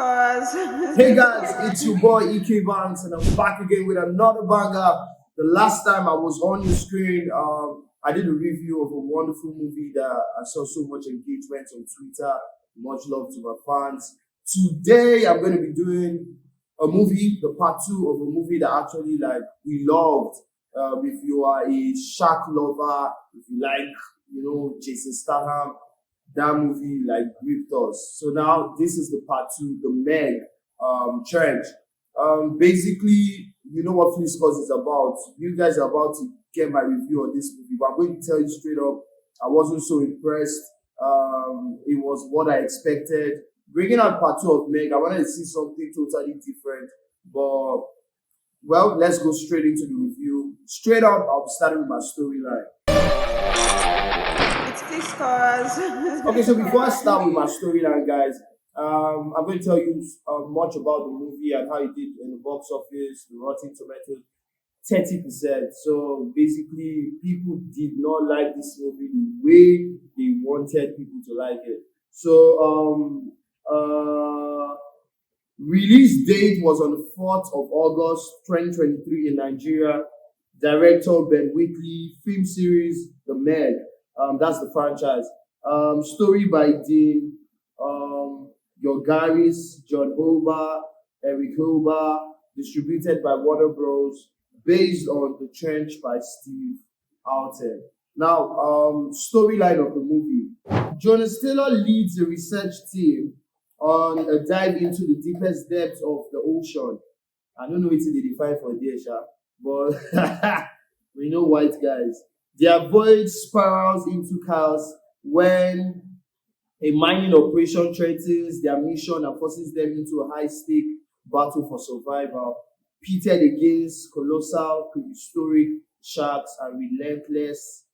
Flickscores. Hey guys, it's your boy EK Banks, and I'm back again with another banger. The last time I was on your screen, I did a review of a wonderful movie that I saw so much engagement on Twitter. Much love to my fans. Today, I'm going to be doing a movie, the part two of a movie that actually we loved. If you are a shark lover, if you like, Jason Statham, that movie gripped us. So now this is the part two, the Meg trench. Basically, you know what Flickscores is about. You guys are about to get my review on this movie, but I'm going to tell you straight up, I wasn't so impressed. It was what I expected. Bringing out part two of Meg, I wanted to see something totally different. But well, let's go straight into the review. Straight up, I'll be starting with my storyline. It's Flickscores. Okay, so before I start with my storyline, guys, I'm going to tell you much about the movie and how it did in the box office, the Rotten Tomatoes, 30%. So basically, people did not like this movie the way they wanted people to like it. So, release date was on the 4th of August 2023 in Nigeria. Director Ben Wheatley, film series The Meg. That's the franchise. Story by Dean Yorgaris, John Hoba, Eric Hoba, distributed by Warner Bros. Based on The Trench by Steve Alten. Now, storyline of the movie. Jonas Taylor leads a research team on a dive into the deepest depths of the ocean. I don't know what they define for there, but we know white guys. Their voyage spirals into chaos when a mining operation threatens their mission and forces them into a high-stake battle for survival, pitted against colossal prehistoric sharks and relentless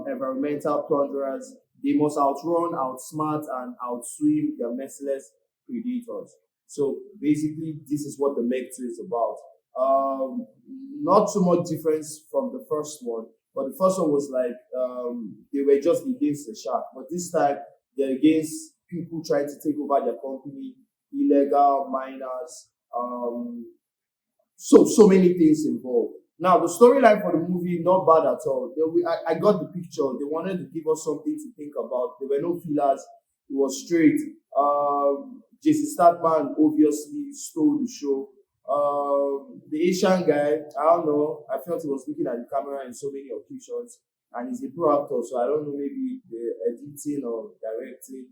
environmental plunderers. They must outrun, outsmart, and outswim their merciless predators. So basically, this is what the Meg 2 is about. Not so much difference from the first one, but the first one was they were just against the shark, but this time they're against people trying to take over their company, illegal miners, so many things involved. Now the storyline for the movie, not bad at all. I got the picture. They wanted to give us something to think about. There were no fillers. It was straight. Jason Statham obviously stole the show. The Asian guy, I don't know. I felt he was looking at the camera in so many occasions, and he's a pro actor, so I don't know. Maybe the editing or directing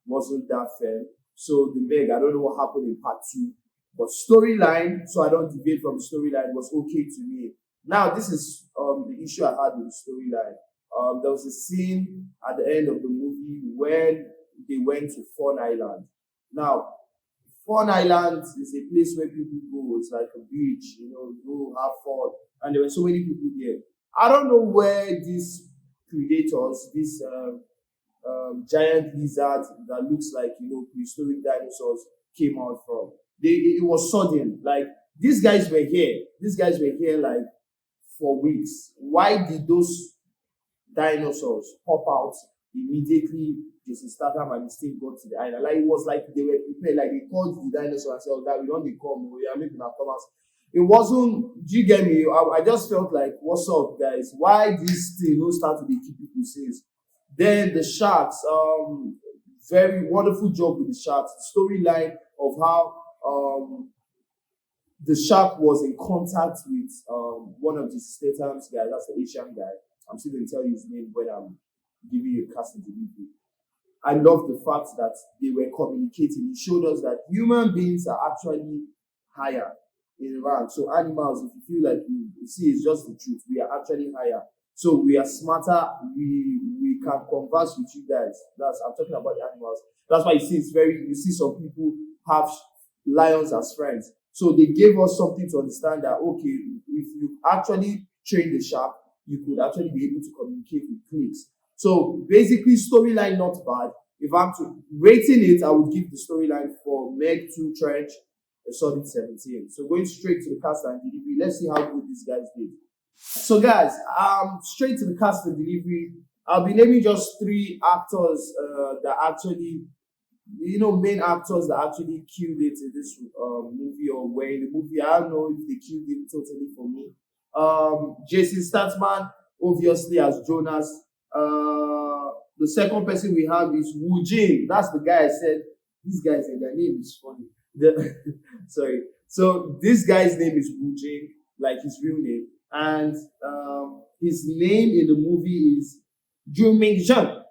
wasn't that fair. So the Meg, I don't know what happened in part two, but storyline. So I don't deviate from the storyline. Was okay to me. Now this is the issue I had with the storyline. There was a scene at the end of the movie when they went to Fun Island. Now, Fun Island is a place where people go. It's like a beach, go have fun. And there were so many people there. I don't know where these predators, this giant lizard that looks like, prehistoric dinosaurs came out from. It was sudden. Like, these guys were here. These guys were here for weeks. Why did those dinosaurs pop out immediately? Jason Statham and his team got to the island. It was like they were prepared. Like, they called the dinosaur and said, "Oh, that we don't come. We are making our comers." It wasn't. Do you get me? I just felt like, "What's up, guys? Why this thing don't start to be keep people safe?" Then the sharks. Very wonderful job with the sharks. The storyline of how the shark was in contact with one of the Statham's guys. That's the Asian guy. I'm still going to tell you his name when I'm giving you a casting delivery. I love the fact that they were communicating. It showed us that human beings are actually higher in rank. So animals, if you feel like you see, it's just the truth. We are actually higher. So we are smarter. We can converse with you guys. I'm talking about the animals. That's why you see some people have lions as friends. So they gave us something to understand that, okay, if you actually train the shark, you could actually be able to communicate with clicks. So basically, storyline not bad. If I'm to rating it, I would give the storyline for Meg 2 Trench a solid 17. So going straight to the cast and delivery, let's see how good these guys did. So guys, straight to the cast and delivery. I'll be naming just 3 actors that actually main actors that actually killed it in this movie or were in the movie. I don't know if they killed it totally for me. Jason Statham, obviously as Jonas. The second person we have is Wu Jing. That's the guy I said. These guys, and their name is funny. Sorry. So this guy's name is Wu Jing, like his real name, and his name in the movie is Ju Ming Shan.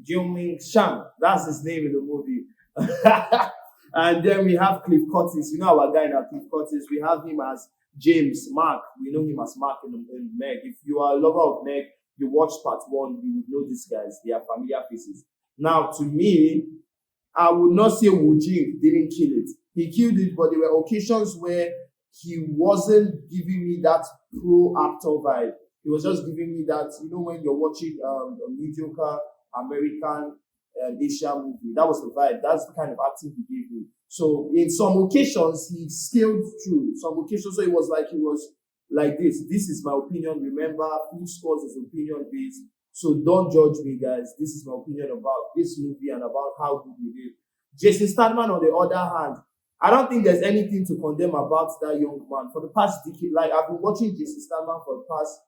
Ju Ming Shan. That's his name in the movie. And then we have Cliff Curtis. You know our guy now, Cliff Curtis. We have him as James Mark. We know him as Mark in Meg. If you are a lover of Meg, you watch part one, you would know these guys. They are familiar faces. Now, to me, I would not say Wu Jing didn't kill it. He killed it, but there were occasions where he wasn't giving me that pro actor vibe. He was just giving me that, when you're watching a mediocre American Asian movie. That was the vibe. That's the kind of acting he gave me. So in some occasions, he scaled through. Some occasions, so it was like this. This is my opinion. Remember, Flickscores is opinion based. So don't judge me, guys. This is my opinion about this movie and about how good he did. Jason Statham, on the other hand, I don't think there's anything to condemn about that young man. For the past decade, like I've been watching Jason Statham for the past,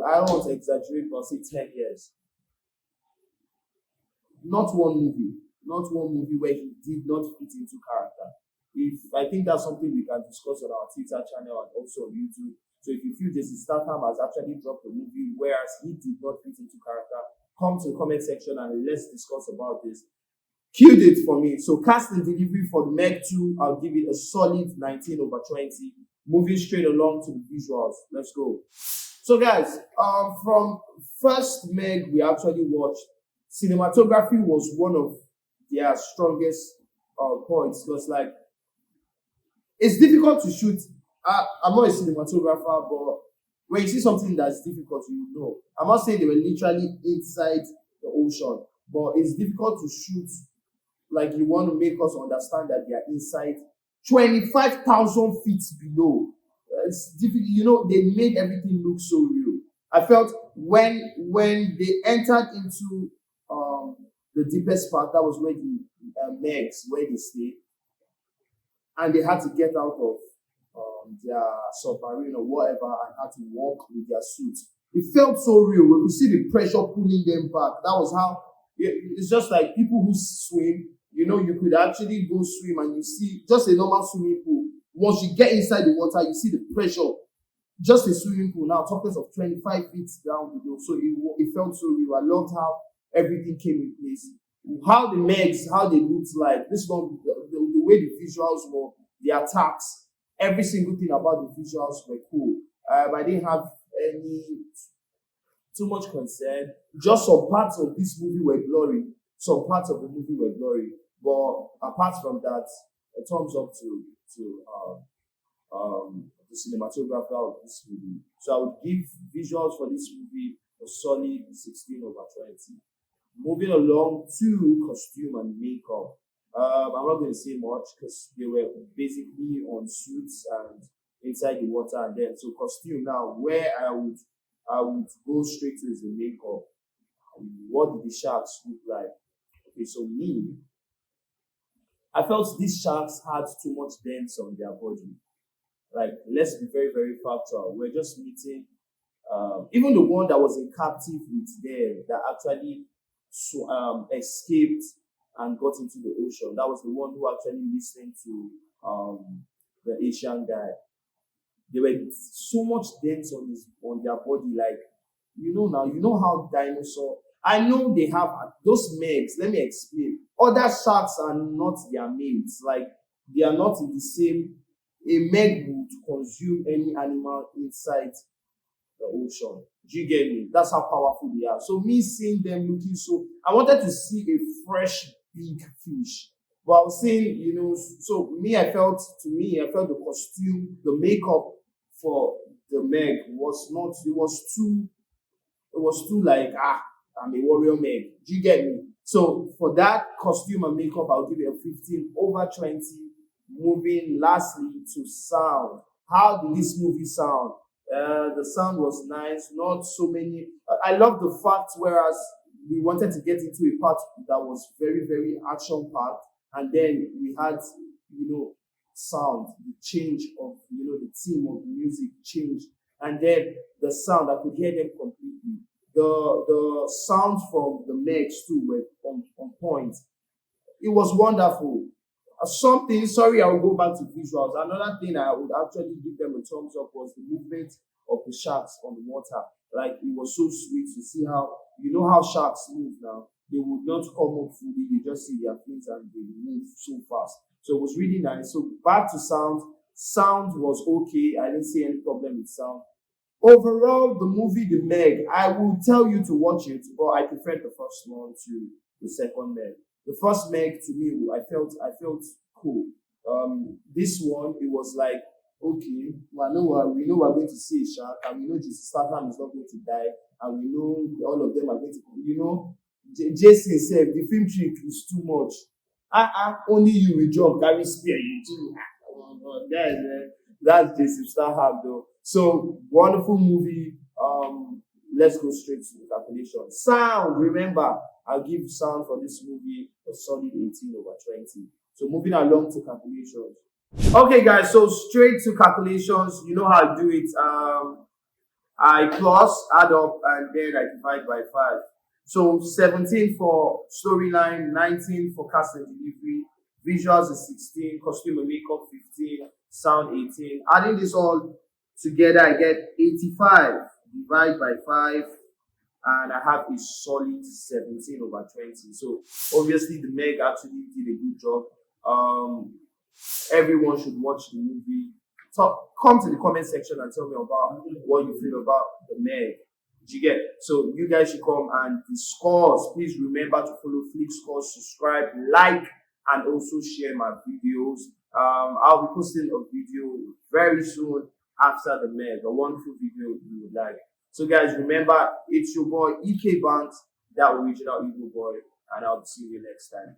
I don't want to exaggerate, but say 10 years. Not one movie where he did not fit into character. I think that's something we can discuss on our Twitter channel and also on YouTube. So if you feel Jason Statham has actually dropped a movie whereas he did not fit into character, come to the comment section and let's discuss about this. Killed it for me. So cast and delivery for the Meg 2, I'll give it a solid 19/20. Moving straight along to the visuals. Let's go. So guys, from first Meg we actually watched, cinematography was one of their strongest points. Because like it's difficult to shoot. I'm not a cinematographer, but when you see something that's difficult, you know. I'm not saying they were literally inside the ocean, but it's difficult to shoot. Like you want to make us understand that they are inside 25,000 feet below. It's difficult. They made everything look so real. I felt when they entered into the deepest part, that was where the Megs, where they stayed, and they had to get out of their submarine or whatever and had to walk with their suits. It felt so real. We could see the pressure pulling them back. That was how it's just like people who swim. You could actually go swim and you see just a normal swimming pool. Once you get inside the water, you see the pressure. Just a swimming pool now, talking of 25 feet down below. So it felt so real. I loved how everything came in place. How the Megs, how they looked like. This one, the way the visuals were, the attacks, every single thing about the visuals were cool. I didn't have any too much concern. Just some parts of this movie were blurry. Some parts of the movie were blurry. But apart from that, a thumbs up to the cinematographer of this movie. So I would give visuals for this movie a solid 16/20. Moving along to costume and makeup. I'm not going to say much because they were basically on suits and inside the water, and then so costume. Now, where I would go straight to is the makeup. What did the sharks look like? Okay, so I felt these sharks had too much dents on their body. Like, let's be very, very factual. We're just meeting, even the one that was in captive with them that actually escaped and got into the ocean. That was the one who actually listened to the Asian guy. There were so much dents on their body. Like, how dinosaur. I know they have those Megs. Let me explain. Other sharks are not their mates. Like, they are not in the same. A Meg would consume any animal inside the ocean. Do you get me? That's how powerful they are. So me seeing them looking I wanted to see a fresh big fish. But I was saying, so I felt the costume, the makeup for the Meg was not, it was too like, I'm a warrior Meg. Do you get me? So for that costume and makeup, I'll give it a 15/20. Moving lastly to sound. How did this movie sound? The sound was nice. Not so many. I love the fact whereas we wanted to get into a part that was very, very action packed, and then we had, sound, the change of, the theme of the music changed, and then the sound, I could hear them completely. The sounds from the Megs too were on point. It was wonderful. Something, sorry, I'll go back to visuals. Another thing I would actually give them a thumbs up was the movement of the sharks on the water. Like, it was so sweet to see how, how sharks move now. They would not come up fully, you just see their fins and they move so fast. So it was really nice. So back to sound. Sound was okay. I didn't see any problem with sound. Overall, the movie The Meg, I will tell you to watch it, but I preferred the first one to the second Meg. The first Meg, to me, I felt cool. This one, it was like, okay, we know we're going to see a shark, and we know Jason Statham is not going to die, and we know all of them are going to, Jason said the film trick is too much. Only you will jump, carry spear, you too. Oh God, that's Jason Statham though. So wonderful movie. Let's go straight to the calculation. Sound, remember, I'll give sound for this movie a solid 18/20. So moving along to calculations. Okay, guys, so straight to calculations. You know how I do it. I plus, add up, and then I divide by 5. So 17 for storyline, 19 for cast and delivery, visuals is 16, costume and makeup 15, sound 18. Adding this all together, I get 85. Divide by 5, and I have a solid 17/20. So obviously the Meg actually did a good job. Everyone should watch the movie. So come to the comment section and tell me about what you feel about the Meg. Did you get? So you guys should come and the scores. Please remember to follow Flickscores, subscribe, like, and also share my videos. I'll be posting a video very soon after the Meg, a wonderful video you would like. So guys, remember, it's your boy EK Banks, that original Eagle boy, and I'll see you next time.